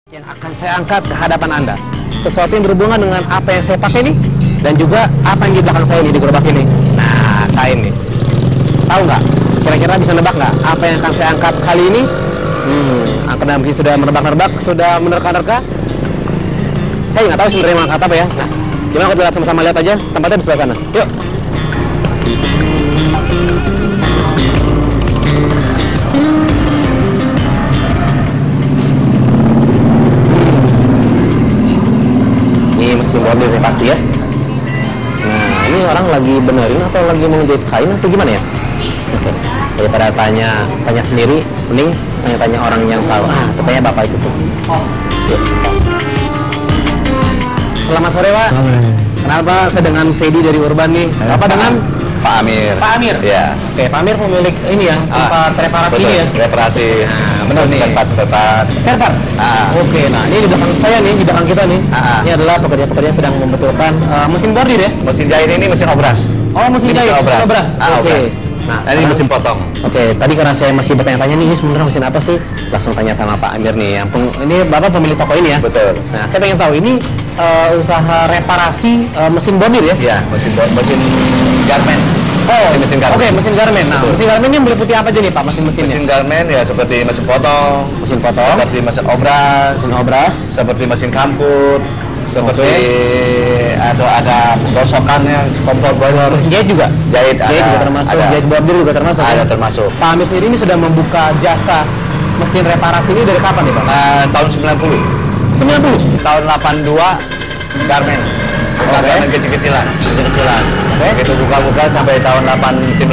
Yang akan saya angkat ke hadapan Anda, sesuatu yang berhubungan dengan apa yang saya pakai nih, dan juga apa yang di belakang saya nih, di gerobak ini. Nah, kain nih. Tahu nggak? Kira-kira bisa nebak nggak apa yang akan saya angkat kali ini? Karena mungkin sudah merebak-rebak, sudah menerka-nerka. Saya nggak tahu sebenarnya mau angkat apa ya. Nah, gimana kalau kita sama-sama lihat aja, tempatnya di sebelah sana. Yuk. Mesin bordir nih pasti ya. Nah, ini orang lagi benerin atau lagi mau jahit kain atau gimana ya? Oke. Daripada tanya sendiri, mending tanya orang yang tahu. Katanya bapak itu tuh. Yuk. Selamat sore, Pak. Kenapa saya dengan Fedi dari Urban nih? Bapak dengan Pak Amir. Pak Amir? Ya. Oke, Pak Amir pemilik ini ya, tempat reparasi betul, ini ya? Reparasi. Nah, benar nih. Spare part. Oke, nah ini di belakang saya nih, di belakang kita nih. Ini adalah pekerja-pekerja sedang membetulkan mesin bordir ya? Mesin jahit ini mesin obras. Oh, mesin jahit, obras. Oke. Nah, ini mesin potong. Oke, tadi karena saya masih bertanya-tanya nih, ini sebenarnya mesin apa sih? Langsung tanya sama Pak Amir nih, ini Bapak pemilik toko ini ya? Betul. Nah, saya pengen tahu, ini usaha reparasi mesin bordir ya? Iya, mesin garment. Oh, mesin garment. Oke, mesin garment. Nah, mesin garment ini meliputi apa aja nih Pak, mesin-mesinnya? Mesin garment ya seperti mesin potong, seperti mesin obras, seperti mesin kamput, seperti atau ada gosokannya, kompor boiler. Mesin jahit juga? Jahit juga termasuk, jahit bordir juga termasuk? Ada termasuk. Pak Amir sendiri ini sudah membuka jasa mesin reparasi ini dari kapan nih Pak? Tahun 90. 90? Tahun 82 garment. Garment kecil-kecilan. Begitu buka-buka sampai tahun 90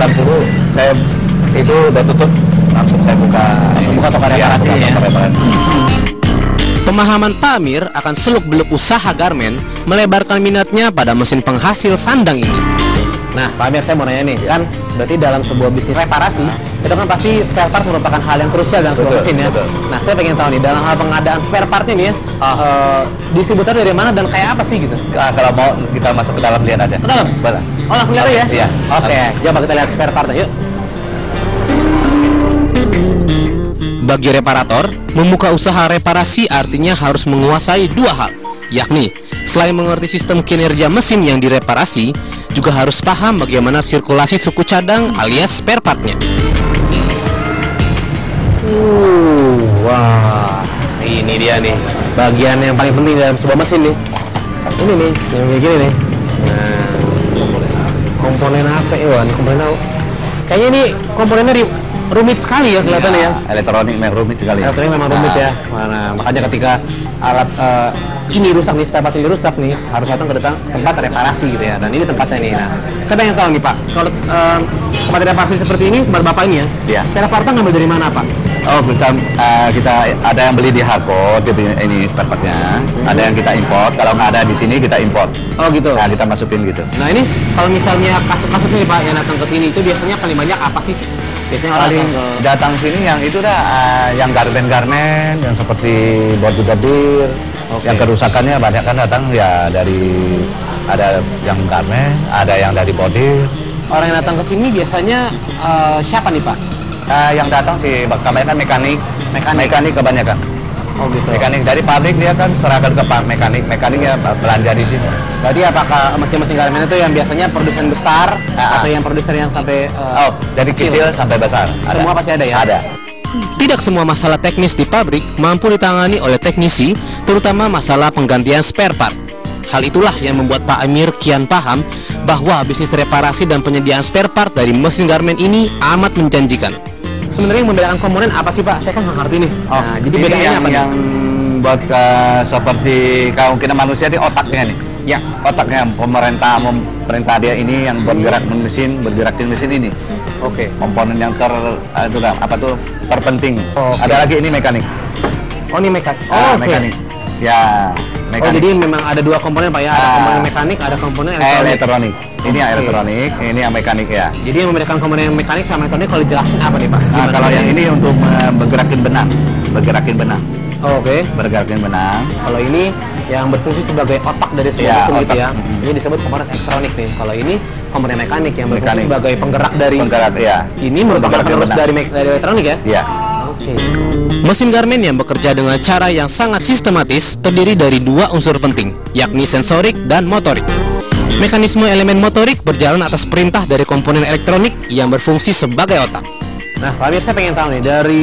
saya itu udah tutup, langsung saya buka toko reparasi ya. Pemahaman Pak Amir akan seluk-beluk usaha garmen melebarkan minatnya pada mesin penghasil sandang ini. Nah, Pak Amir, saya mau nanya nih, kan berarti dalam sebuah bisnis reparasi, itu kan pasti spare part merupakan hal yang krusial dalam sebuah mesin ya. Nah, saya pengen tahu nih, dalam hal pengadaan spare partnya nih ya, distributor dari mana dan kayak apa sih gitu? Kalau mau kita masuk ke dalam lihat aja. Ke dalam? Boleh. Oh, langsung lihat ya? Iya. Oke, coba kita lihat spare partnya, yuk. Bagi reparator, membuka usaha reparasi artinya harus menguasai dua hal, yakni selain mengerti sistem kinerja mesin yang direparasi, juga harus paham bagaimana sirkulasi suku cadang alias spare partnya. Wah, ini dia nih, bagian yang paling penting dalam sebuah mesin nih. Ini nih, yang kayak gini nih. Nah, komponen apa ya? Komponen apa? Kayaknya ini komponennya rumit sekali ya kelihatannya ya. Elektronik memang rumit sekali. Elektronik memang rumit ya. Nah, makanya ketika alat ini rusak nih, spare part ini rusak nih, harus datang ke tempat reparasi gitu ya. Dan ini tempatnya nih. Nah, saya pengen tahu nih Pak, kalau tempat reparasi seperti ini, tempat Bapak ini ya, spare partnya ngambil dari mana Pak? Oh, kita ada yang beli di hardcore, ini spare partnya. Ada yang kita import. Kalau nggak ada di sini kita import. Oh gitu. Nah, kita masukin gitu. Nah ini kalau misalnya kasus-kasus ini Pak yang datang ke sini itu biasanya paling banyak apa sih? Biasanya paling datang sini yang itu yang garment-garment, yang seperti bordir-bordir. Yang kerusakannya banyak kan datang ya dari ada yang garment, ada yang dari bordir. Orang yang datang ke sini biasanya siapa nih Pak? Yang datang sih kebanyakan mekanik kebanyakan. Oh gitu. Mekanik dari pabrik dia kan serahkan ke mekaniknya belanja di sini. Jadi apakah mesin-mesin garmen itu yang biasanya produsen besar atau yang produsen yang sampai dari kecil sampai besar? Semua pasti ada ya? Ada. Tidak semua masalah teknis di pabrik mampu ditangani oleh teknisi, terutama masalah penggantian spare part. Hal itulah yang membuat Pak Amir kian paham bahwa bisnis reparasi dan penyediaan spare part dari mesin garmen ini amat menjanjikan. Sebenarnya yang membedakan komponen apa sih Pak? Saya kan nggak ngerti nih. Nah, jadi bedanya apa yang buat seperti kalau kita manusia ini otaknya nih. Ya, otaknya pemerintah dia ini yang bergerakin mesin ini. Oke. Komponen yang terpenting. Ada lagi ini mekanik. Oh, ini mekanik. Mekanik. Ya, mekanik. Oh, jadi memang ada dua komponen Pak ya. Ada komponen mekanik, ada komponen elektronik. Ini yang elektronik, ini yang mekanik ya. Jadi yang membedakan komponen mekanik sama elektronik kalau dijelasin apa nih Pak? Kalau yang ini untuk bergerakin benang. Bergerakin benang. Kalau ini yang berfungsi sebagai otak dari sebuah mesin gitu ya. Ini disebut komponen elektronik nih. Kalau ini komponen mekanik yang berfungsi sebagai penggerak dari. Ya. Ini merupakan penerus dari elektronik ya? Iya. Oke. Mesin garmen yang bekerja dengan cara yang sangat sistematis terdiri dari dua unsur penting, yakni sensorik dan motorik. Mekanisme elemen motorik berjalan atas perintah dari komponen elektronik yang berfungsi sebagai otak. Nah, Pak Amir, saya pengen tahu nih, dari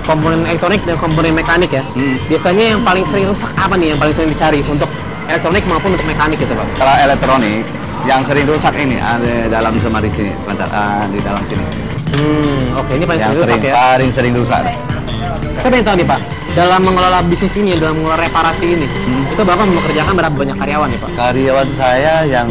komponen elektronik dan komponen mekanik ya, biasanya yang paling sering rusak apa nih, yang paling sering dicari untuk elektronik maupun untuk mekanik gitu Pak? Kalau elektronik yang sering rusak ini ada dalam semari sini, di dalam sini. Oke, ini paling Yang sering rusak ya. paling sering rusak. Saya pengen tahu nih Pak, dalam mengelola bisnis ini, dalam mengelola reparasi ini, itu Bapak mempekerjakan berapa banyak karyawan nih Pak? Karyawan saya yang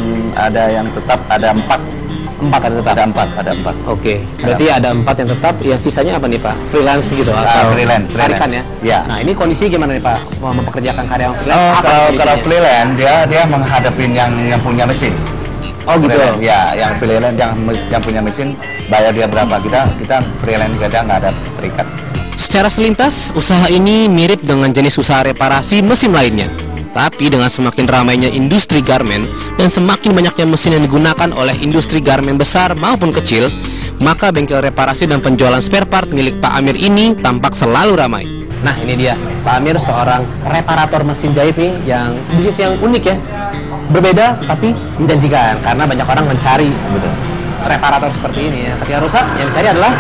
tetap ada 4. Empat ada tetap? Ada 4. Oke, berarti ada 4 yang tetap, yang sisanya apa nih Pak? Freelance gitu atau freelance. tarikan ya? Ya. Nah, ini kondisinya gimana nih Pak, mau mempekerjakan karyawan freelance? Oh, Apa kalau kondisinya? freelance dia menghadapin yang punya mesin. Oh gitu. Freelance, ya, yang freelance yang punya mesin bayar dia berapa, kita freelance kita nggak ada terikat. Secara selintas, usaha ini mirip dengan jenis usaha reparasi mesin lainnya. Tapi dengan semakin ramainya industri garmen dan semakin banyaknya mesin yang digunakan oleh industri garmen besar maupun kecil, maka bengkel reparasi dan penjualan spare part milik Pak Amir ini tampak selalu ramai. Nah, ini dia, Pak Amir seorang reparator mesin jahit nih, yang bisnis yang unik ya, berbeda tapi menjanjikan karena banyak orang mencari reparator seperti ini ya. Ketika rusak, yang dicari adalah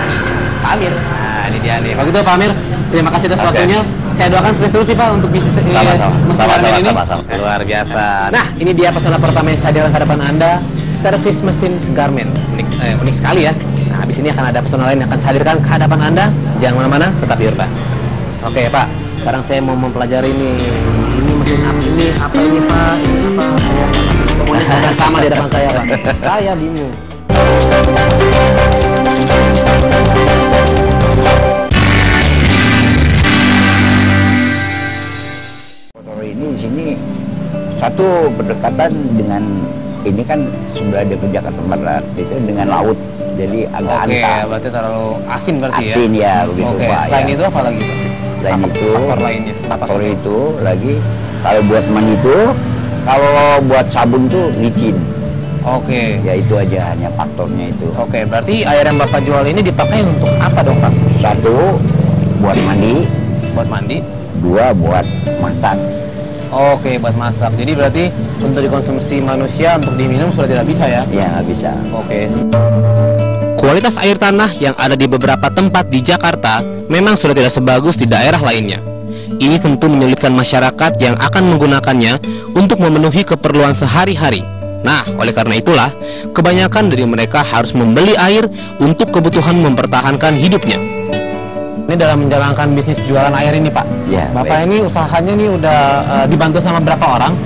Pak Amir. Nah, ini dia nih. Kalau gitu Pak Amir, terima kasih atas waktunya. Saya doakan sukses terus sih Pak untuk bisnis mesin garmen ini. Sama-sama. Luar biasa. Nah, ini dia pesona pertama yang saya hadirkan ke hadapan Anda, servis mesin garmen. Unik sekali ya. Nah, habis ini akan ada pesona lain yang akan saya hadirkan ke hadapan Anda. Jangan kemana-mana, tetap di Urban. Oke Pak, sekarang saya mau mempelajari ini mesin apa ini Pak, ini apa? Pokoknya jangan sama di hadapan saya Pak. Saya bingung. Motor ini di sini satu berdekatan dengan ini kan sebelah dari Jakarta Barat itu dengan laut, jadi agak Oke, angka. berarti terlalu asin berarti ya? Asin ya begitu Oke, Pak. selain ya. itu apa lagi Pak? Selain itu faktor lainnya. faktor itu lagi kalau buat mandi itu, kalau buat sabun tuh licin. Oke. Ya itu aja hanya faktornya itu. Oke, berarti air yang Bapak jual ini dipakai untuk apa dong Pak? Satu buat mandi, Buat mandi? dua buat masak. Oke, buat masak. Jadi berarti untuk dikonsumsi manusia, untuk diminum sudah tidak bisa ya? Ya nggak bisa. Oke. Kualitas air tanah yang ada di beberapa tempat di Jakarta memang sudah tidak sebagus di daerah lainnya. Ini tentu menyulitkan masyarakat yang akan menggunakannya untuk memenuhi keperluan sehari-hari. Nah, oleh karena itulah, kebanyakan dari mereka harus membeli air untuk kebutuhan mempertahankan hidupnya. Ini dalam menjalankan bisnis jualan air ini Pak. Ya, Bapak ini usahanya nih udah dibantu sama berapa orang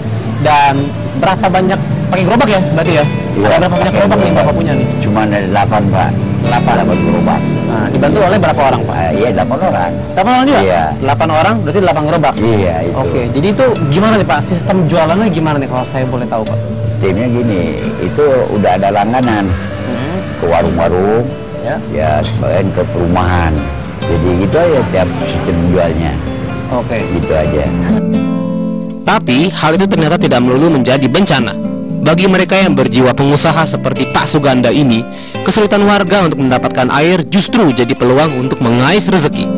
dan berapa banyak pakai gerobak ya berarti ya? Iya, Ada berapa banyak pakai gerobak nih gerobak. Bapak punya nih? Cuma ada 8 Pak. 8 gerobak. Nah, dibantu oleh berapa orang Pak? Iya 8 orang. 8 orang juga? Iya. 8 orang berarti 8 gerobak? Iya itu. Oke, jadi itu gimana nih Pak? Sistem jualannya gimana nih kalau saya boleh tahu Pak? Sistemnya gini, itu udah ada langganan ke warung-warung, ya sebagian ke perumahan. Jadi gitu aja tiap sistem jualnya, Oke. gitu aja. Tapi, hal itu ternyata tidak melulu menjadi bencana. Bagi mereka yang berjiwa pengusaha seperti Pak Suganda ini, kesulitan warga untuk mendapatkan air justru jadi peluang untuk mengais rezeki.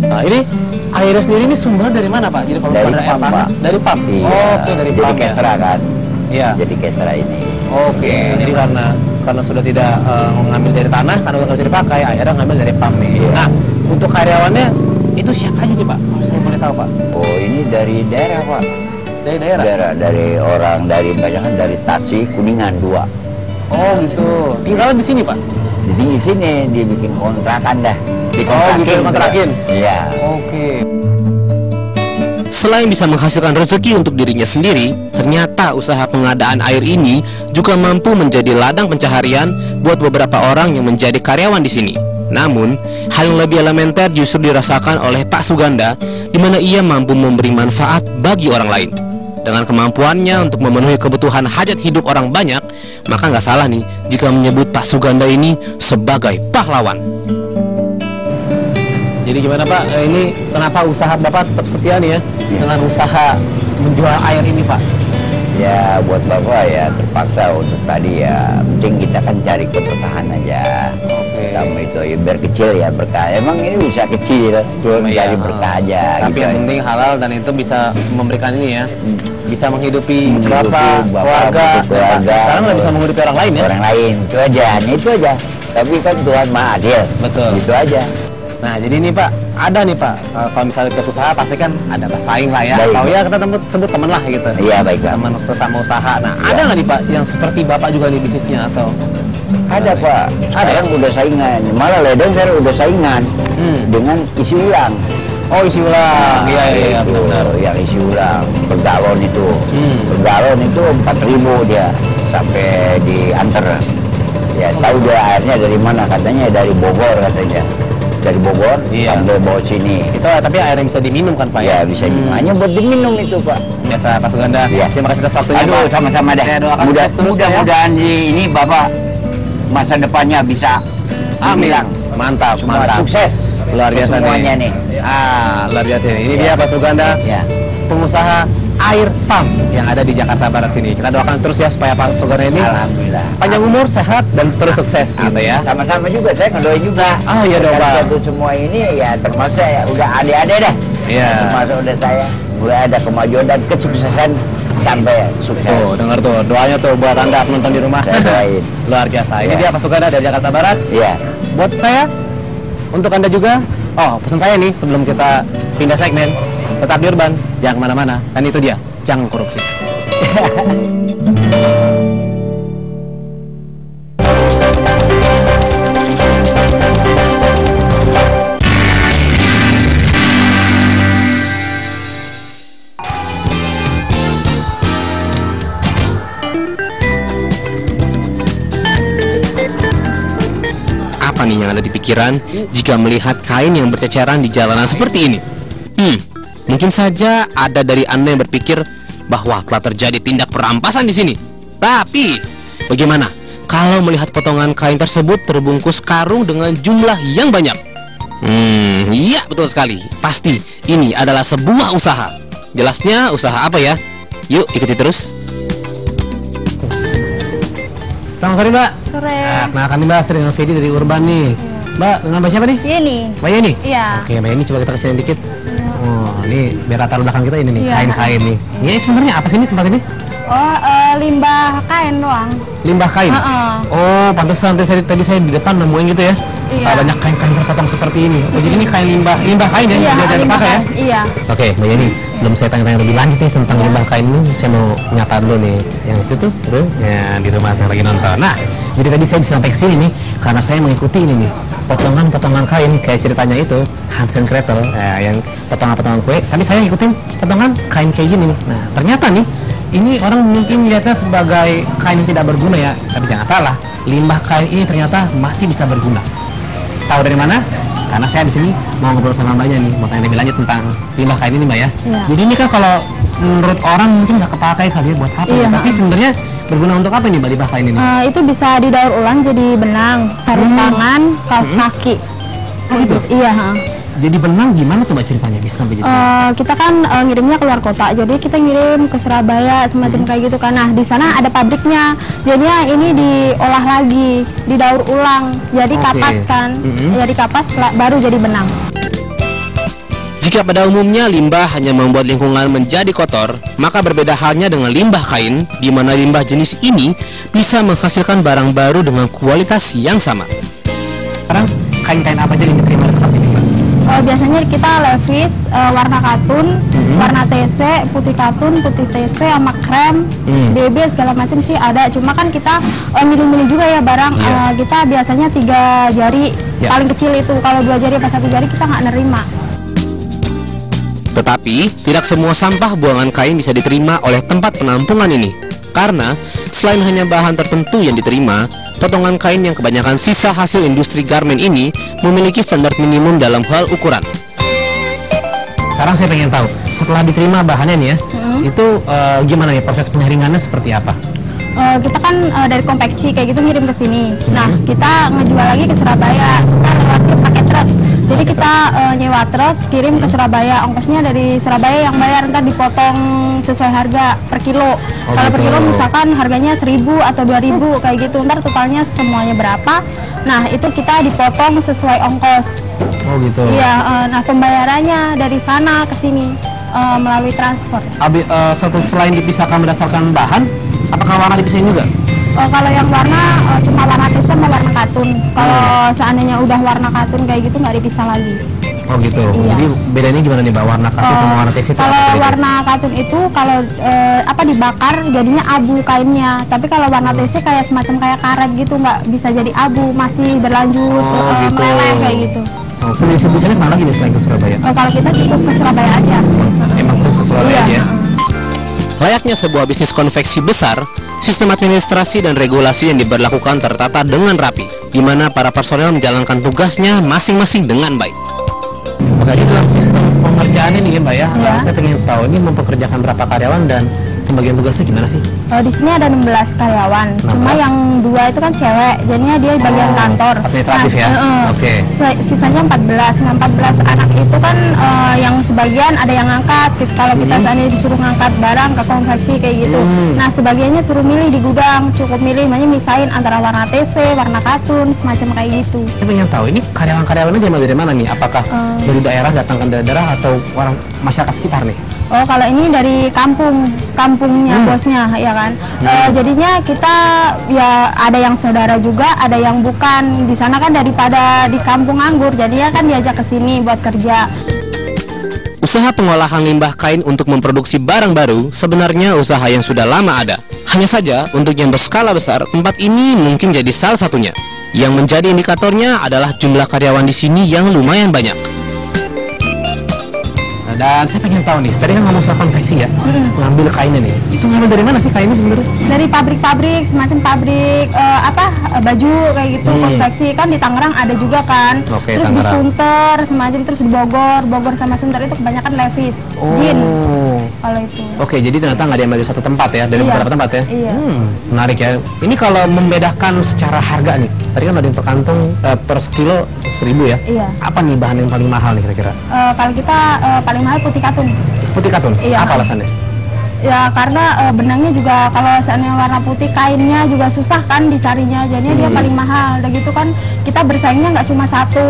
Nah, ini airnya sendiri ini sumbernya dari mana Pak? Jadi kalau Dari ada air pump, tanah? Pak. Dari pump? Iya. Oke, dari Jadi pump ya? kesra kan. Iya. Jadi kesra ini. Oke, jadi karena sudah tidak mengambil dari tanah, karena udah nggak bisa dipakai, akhirnya ngambil dari pump nih. Iya. Nah, untuk karyawannya itu siapa aja nih Pak? Kalau saya boleh tahu Pak? Oh ini dari daerah Pak. Dari daerah? Dari orang dari banyak dari Tasik, Kuningan 2. Oh gitu. Tinggal di sini Pak? Di sini dia bikin kontrakan dah. gitu, kontrakin? Iya. Oke. Selain bisa menghasilkan rezeki untuk dirinya sendiri, ternyata usaha pengadaan air ini juga mampu menjadi ladang pencaharian buat beberapa orang yang menjadi karyawan di sini. Namun, hal yang lebih elementer justru dirasakan oleh Pak Suganda, di mana ia mampu memberi manfaat bagi orang lain. Dengan kemampuannya untuk memenuhi kebutuhan hajat hidup orang banyak, maka nggak salah nih jika menyebut Pak Suganda ini sebagai pahlawan. Jadi gimana Pak? Ini kenapa usaha Bapak tetap setia nih ya dengan usaha menjual air ini Pak? Ya buat Bapak ya terpaksa untuk tadi ya, penting kita kan cari keberkahan aja. Oke. Lama itu ya biar kecil ya berkah. Emang ini usaha kecil, cuma Iya, mencari berkah aja. Tapi gitu yang aja. penting halal dan itu bisa memberikan ini ya, bisa menghidupi Menghidupi bapak, keluarga. keluarga. Sekarang nggak bisa menghidupi orang lain ya. Orang lain itu aja, hanya itu aja. Tapi kan Tuhan Maha Adil. Betul. Itu aja. Nah, jadi ini Pak, ada nih Pak, kalau misalnya ke usaha pasti kan ada pesaing lah ya, Baik. atau ya kita sebut teman lah gitu. Iya baik Pak. Teman sesama usaha. Nah, Iya. ada nggak nih Pak yang seperti Bapak juga di bisnisnya atau? Ada Pak. Sekarang udah saingan. Malah ledeng sekarang udah saingan dengan isi ulang. Oh, isi ulang. Iya, iya, Itu, benar. yang isi ulang per galon itu. Per galon itu 4.000 dia sampai diantar. Ya tahu dia airnya dari mana, katanya dari Bogor katanya. Dari Bogor Iya. sampai bawa sini. Itu tapi air yang bisa diminum kan Pak Ya bisa hanya buat diminum itu Pak. Biasa Pak Suganda. Iya. Terima kasih atas waktunya Aduh Pak. sama-sama deh. Saya doakan Mudah, sukses terus, Pak, ya. mudah-mudahan di ini Bapak masa depannya bisa Amin. gemilang. Mantap, Semua mantap. sukses. Luar biasa semuanya nih. nih. Luar biasa nih. Ini Ya. dia Pak Suganda, Ya. pengusaha air pump yang ada di Jakarta Barat sini. Kita doakan terus ya supaya Pak Suganda ini Alhamdulillah. panjang umur, sehat dan terus sukses gitu ya. Sama-sama juga saya ngedoain juga. Oh, iya dong, Pak. Untuk semua ini ya termasuk ya udah adik-adik dah. Iya. Termasuk udah saya mulai ada kemajuan dan kesuksesan sampai sukses. Tuh, dengar tuh doanya tuh buat Anda penonton di rumah. Saya doain. Luar biasa. Ini Ya. dia Pak Suganda dari Jakarta Barat. Iya. Buat saya, untuk Anda juga. Oh, pesan saya nih sebelum kita pindah segmen, tetap di Urban, jangan kemana-mana. Dan itu dia, jangan korupsi. Apa nih yang ada di pikiran jika melihat kain yang berceceran di jalanan seperti ini? Mungkin saja ada dari Anda yang berpikir bahwa telah terjadi tindak perampasan di sini. Tapi, bagaimana kalau melihat potongan kain tersebut terbungkus karung dengan jumlah yang banyak? Iya betul sekali. Pasti ini adalah sebuah usaha. Jelasnya usaha apa ya? Yuk ikuti terus. Selamat sore Mbak. Sore. Nah, kenalkan nih Mbak, saya dengan Fedi dari Urban nih. Mbak, dengan Mbak siapa nih? Ini. Mbak Yeni? Iya. Oke, Mbak Yeni coba kita kesini dikit. Oh, ini biar latar belakang kita ini nih, Iya. kain-kain nih. Ini sebenarnya apa sih ini tempat ini? Oh, limbah kain doang. Limbah kain? Heeh. Oh, pantesan tadi saya di depan nemuin gitu ya. Iya. Banyak kain-kain terpotong seperti ini. Oh, jadi ini kain limbah kain ya, Iya, yang biasa limbah dipakai ya? kain. Iya. Oke, Mbak Yeni, sebelum saya tanya-tanya lebih lanjut nih tentang limbah kain ini, saya mau nyapa dulu nih yang itu tuh, ya di rumah yang lagi nonton. Nah, jadi tadi saya bisa sampai ke sini nih karena saya mengikuti ini nih potongan-potongan kain kayak ceritanya itu Hansel and Gretel, yang potongan-potongan kue. Tapi saya ikutin potongan kain kayak gini nih. Nah, ternyata nih ini orang mungkin melihatnya sebagai kain yang tidak berguna ya, tapi jangan salah, limbah kain ini ternyata masih bisa berguna. Tahu dari mana? Karena saya di sini mau ngobrol sama Mbaknya nih, mau tanya lebih lanjut tentang limbah kain ini Mbak ya. Iya. Jadi ini kan kalau menurut orang mungkin nggak kepakai kali ya buat apa, Iya, ya. Tapi sebenarnya berguna untuk apa nih Mbak limbah kain ini? Itu bisa didaur ulang jadi benang, sarung tangan, kaos kaki. Oh, gitu? Iya. Ha. Jadi benang gimana tuh Mbak ceritanya bisa sampai jadi? Kita kan ngirimnya keluar kota, jadi kita ngirim ke Surabaya semacam kayak gitu kan. Nah, di sana ada pabriknya, jadinya ini diolah lagi, didaur ulang, jadi Oke. kapas kan, jadi kapas baru jadi benang. Jika pada umumnya limbah hanya membuat lingkungan menjadi kotor, maka berbeda halnya dengan limbah kain, di mana limbah jenis ini bisa menghasilkan barang baru dengan kualitas yang sama. Sekarang kain-kain apa aja yang diterima di tempat ini Mbak? Biasanya kita levis, warna katun, warna TC, putih katun, putih TC, sama krem, BB segala macam sih ada. Cuma kan kita milih-milih juga ya barang. Kita biasanya 3 jari Ya. paling kecil itu. Kalau 2 jari atau 1 jari kita nggak nerima. Tetapi, tidak semua sampah buangan kain bisa diterima oleh tempat penampungan ini. Karena, selain hanya bahan tertentu yang diterima, potongan kain yang kebanyakan sisa hasil industri garmen ini memiliki standar minimum dalam hal ukuran. Sekarang saya pengen tahu, setelah diterima bahannya nih ya, itu gimana nih proses penyaringannya seperti apa? Kita kan dari konveksi kayak gitu ngirim ke sini. Nah, kita ngejual lagi ke Surabaya. Kita lewatnya pakai truk. Jadi kita nyewa truk, kirim ke Surabaya. Ongkosnya dari Surabaya yang bayar, ntar dipotong sesuai harga per kilo. Kalau per gitu. kilo misalkan harganya 1.000 atau 2.000 kayak gitu, ntar totalnya semuanya berapa. Nah itu kita dipotong sesuai ongkos. Oh gitu. Iya, nah pembayarannya dari sana ke sini melalui transfer. Selain dipisahkan berdasarkan bahan, apakah warna dipisahin juga? Kalau yang warna cuma warna TC sama warna katun. Kalau seandainya udah warna katun kayak gitu nggak dipisah lagi. Oh gitu. Iya. Jadi bedanya gimana nih Mbak, warna katun sama warna TC itu? Kalau apa bedanya? warna katun itu kalau dibakar jadinya abu kainnya. Tapi kalau warna TC kayak semacam kayak karet gitu, nggak bisa jadi abu, masih berlanjut gitu. meleleh kayak gitu. Oh, distribusinya kemana lagi nih selain ke Surabaya? Kalau kita cukup ke Surabaya aja. Emang terus ke Surabaya Iya. aja? Layaknya sebuah bisnis konveksi besar, sistem administrasi dan regulasi yang diberlakukan tertata dengan rapi, di mana para personel menjalankan tugasnya masing-masing dengan baik. Oke, di dalam sistem pengerjaan ini ya Mbak ya, Iya. saya pengen tahu ini mempekerjakan berapa karyawan dan pembagian tugasnya gimana sih? Di sini ada 16 karyawan, cuma 16. yang 2 itu kan cewek, jadinya dia bagian kantor. administratif ya? Oke. Sisanya 14. Nah, 14 anak itu kan yang sebagian ada yang ngangkat. Kalau kita seandainya disuruh ngangkat barang ke konveksi kayak gitu. Nah, sebagiannya suruh milih di gudang, cukup milih, makanya misahin antara warna TC, warna katun, semacam kayak gitu. Saya pengen tahu ini karyawan-karyawannya dari mana nih? Apakah dari daerah, datangkan dari daerah atau orang masyarakat sekitar nih? Oh, kalau ini dari kampungnya bosnya, ya kan. Jadinya kita ya ada yang saudara juga, ada yang bukan. Di sana kan daripada di kampung anggur, jadinya kan diajak ke sini buat kerja. Usaha pengolahan limbah kain untuk memproduksi barang baru sebenarnya usaha yang sudah lama ada. Hanya saja untuk yang berskala besar, tempat ini mungkin jadi salah satunya. Yang menjadi indikatornya adalah jumlah karyawan di sini yang lumayan banyak. Dan saya pengen tahu nih, tadi kan ngomong soal konveksi ya, ngambil kainnya nih. Itu ngambil dari mana sih kainnya sebenarnya? Dari pabrik-pabrik, semacam pabrik baju kayak gitu, konveksi kan di Tangerang ada juga kan. Oke, Terus di Tangerang. Sunter, semacam, terus di Bogor sama Sunter itu kebanyakan Levi's, Jean. Kalau itu. Oke, jadi ternyata nggak diambil dari satu tempat ya, dari Iya. beberapa tempat ya? Iya. Menarik ya. Ini kalau membedakan secara harga nih, tadi kan ada yang per kantong per sekilo 1.000 ya? Iya. Apa nih bahan yang paling mahal nih kira-kira? Kalau kita paling mahal putih katun. Putih katun? Iya. Apa alasannya? Ya karena benangnya juga kalau seandainya warna putih, kainnya juga susah kan dicarinya, jadinya dia paling mahal. Dan gitu kan kita bersaingnya nggak cuma satu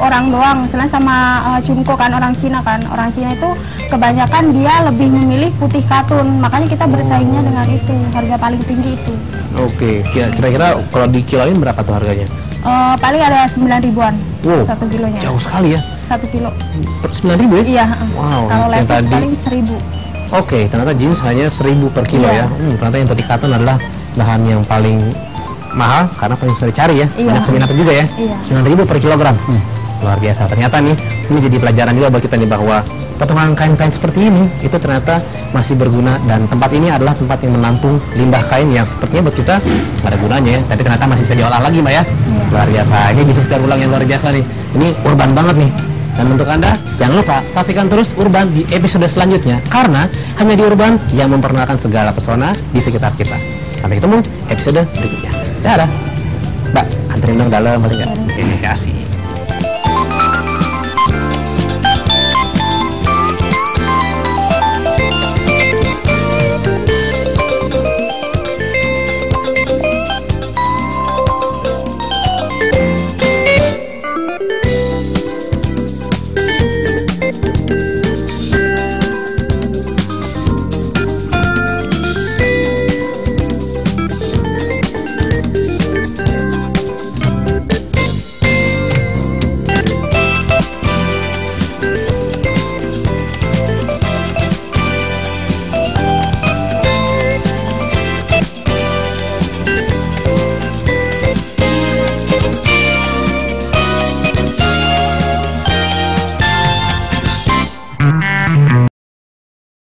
orang doang, selain sama Cunko kan, orang Cina kan. Orang Cina itu kebanyakan dia lebih memilih putih katun, makanya kita bersaingnya dengan itu, harga paling tinggi itu. Oke, kira-kira kalau dikiloin berapa tuh harganya? Paling ada 9.000-an Wow, 1 kilonya. jauh sekali ya. 1 kilo. Per 9.000 ya? Iya. Wow, Kalau yang Levi's tadi- paling 1.000. Oke, ternyata jeans hanya 1.000 per kilo Iya. ya. Ternyata yang putih katun adalah bahan yang paling mahal karena paling susah dicari ya. Iya. Banyak peminatnya juga ya. Iya. 9.000 per kilogram. Luar biasa. Ternyata nih, ini jadi pelajaran juga buat kita nih bahwa potongan kain-kain seperti ini itu ternyata masih berguna, dan tempat ini adalah tempat yang menampung limbah kain yang sepertinya buat kita nggak ada gunanya ya. Tapi ternyata masih bisa diolah lagi, Mbak ya. Luar biasa. Ini bisnis daur ulang yang luar biasa nih. Ini urban banget nih. Dan untuk Anda, jangan lupa saksikan terus Urban di episode selanjutnya, karena hanya di Urban yang memperkenalkan segala pesona di sekitar kita. Sampai ketemu episode berikutnya. Dadah. Mbak, anterin dong dalam, boleh nggak? Ini kasih.